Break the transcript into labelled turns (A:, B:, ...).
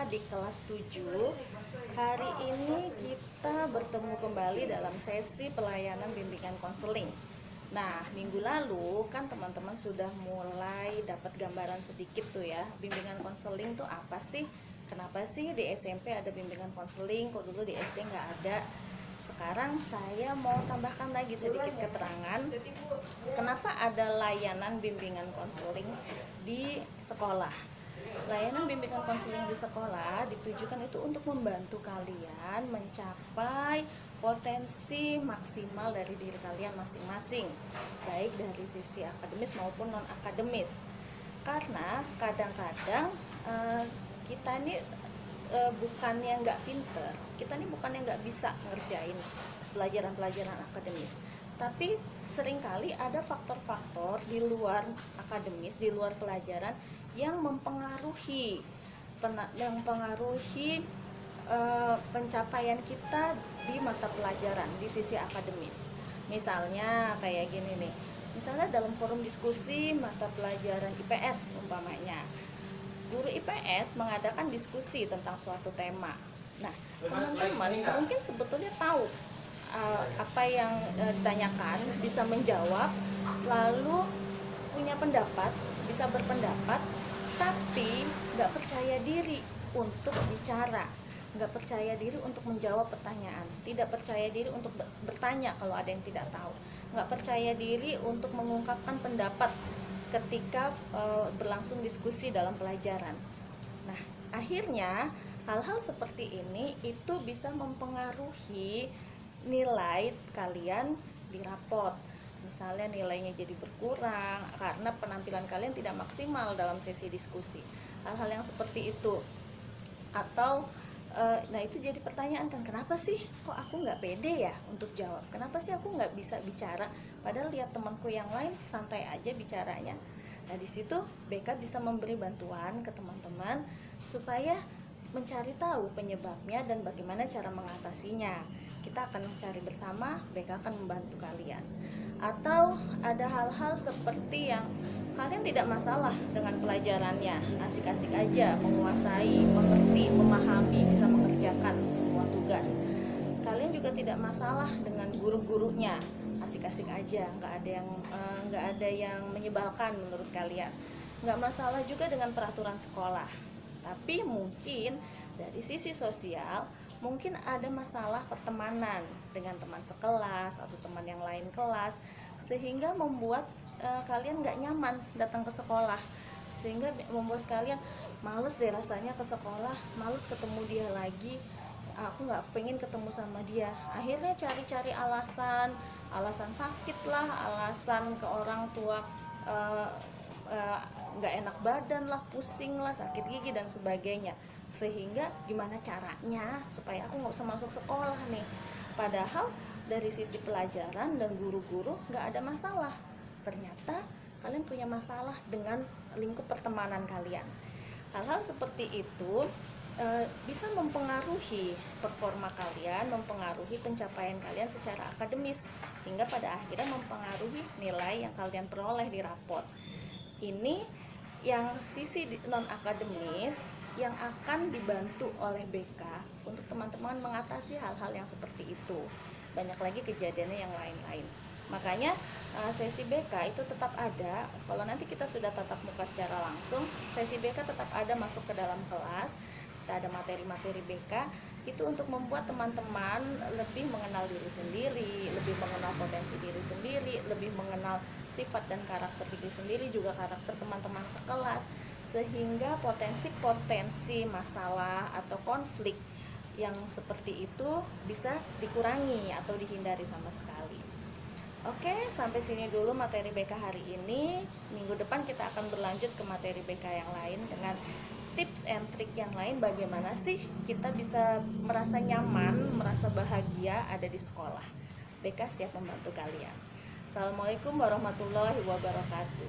A: di kelas 7. Hari ini kita bertemu kembali dalam sesi pelayanan bimbingan konseling. Nah, minggu lalu kan teman-teman sudah mulai dapat gambaran sedikit tuh ya, bimbingan konseling tuh apa sih? Kenapa sih di SMP ada bimbingan konseling, kok dulu di SD nggak ada? Sekarang saya mau tambahkan lagi sedikit keterangan kenapa ada layanan bimbingan konseling di sekolah. Layanan bimbingan konseling di sekolah ditujukan itu untuk membantu kalian mencapai potensi maksimal dari diri kalian masing-masing, baik dari sisi akademis maupun non akademis. Karena kadang-kadang kita ini bukannya nggak pinter, kita ini bukannya nggak bisa ngerjain pelajaran-pelajaran akademis, tapi seringkali ada faktor-faktor di luar akademis, di luar pelajaran yang mempengaruhi pencapaian kita di mata pelajaran di sisi akademis. Misalnya kayak gini nih, misalnya dalam forum diskusi mata pelajaran IPS umpamanya, guru IPS mengadakan diskusi tentang suatu tema. Nah, teman-teman mungkin sebetulnya tahu apa yang ditanyakan, bisa menjawab, lalu punya pendapat, bisa berpendapat, tapi nggak percaya diri untuk bicara, nggak percaya diri untuk menjawab pertanyaan, tidak percaya diri untuk bertanya kalau ada yang tidak tahu, nggak percaya diri untuk mengungkapkan pendapat ketika berlangsung diskusi dalam pelajaran. Nah, akhirnya hal-hal seperti ini itu bisa mempengaruhi nilai kalian di rapot. Misalnya nilainya jadi berkurang karena penampilan kalian tidak maksimal dalam sesi diskusi. Hal-hal yang seperti itu. Atau nah itu jadi pertanyaan kan, kenapa sih kok aku nggak pede ya untuk jawab, kenapa sih aku nggak bisa bicara, padahal lihat temanku yang lain santai aja bicaranya. Nah, di situ BK bisa memberi bantuan ke teman-teman supaya mencari tahu penyebabnya dan bagaimana cara mengatasinya. Kita akan mencari bersama, BK akan membantu kalian. Atau ada hal-hal seperti yang kalian tidak masalah dengan pelajarannya, asik-asik aja, menguasai, mengerti, memahami, bisa mengerjakan semua tugas. Kalian juga tidak masalah dengan guru-gurunya, asik-asik aja, nggak ada yang menyebalkan menurut kalian. Nggak masalah juga dengan peraturan sekolah. Tapi mungkin dari sisi sosial, mungkin ada masalah pertemanan dengan teman sekelas atau teman yang lain kelas, sehingga membuat kalian nggak nyaman datang ke sekolah, sehingga membuat kalian males deh rasanya ke sekolah, males ketemu dia lagi, aku nggak pengen ketemu sama dia. Akhirnya cari-cari alasan sakit lah, alasan ke orang tua, nggak enak badan lah, pusing lah, sakit gigi dan sebagainya. Sehingga gimana caranya supaya aku nggak usah masuk sekolah nih, padahal dari sisi pelajaran dan guru-guru nggak ada masalah, ternyata kalian punya masalah dengan lingkup pertemanan kalian. Hal-hal seperti itu bisa mempengaruhi performa kalian, mempengaruhi pencapaian kalian secara akademis, hingga pada akhirnya mempengaruhi nilai yang kalian peroleh di raport. Ini yang sisi non akademis yang akan dibantu oleh BK untuk teman-teman mengatasi hal-hal yang seperti itu. Banyak lagi kejadiannya yang lain-lain. Makanya sesi BK itu tetap ada. Kalau nanti kita sudah tatap muka secara langsung, sesi BK tetap ada masuk ke dalam kelas. Kita ada materi-materi BK itu untuk membuat teman-teman lebih mengenal diri sendiri, lebih mengenal potensi diri sendiri, lebih mengenal sifat dan karakter diri sendiri, juga karakter teman-teman sekelas, sehingga potensi masalah atau konflik yang seperti itu bisa dikurangi atau dihindari sama sekali. Oke, sampai sini dulu materi BK hari ini. Minggu depan kita akan berlanjut ke materi BK yang lain dengan tips and trik yang lain, bagaimana sih kita bisa merasa nyaman, merasa bahagia ada di sekolah. BK siap membantu kalian. Assalamualaikum warahmatullahi wabarakatuh.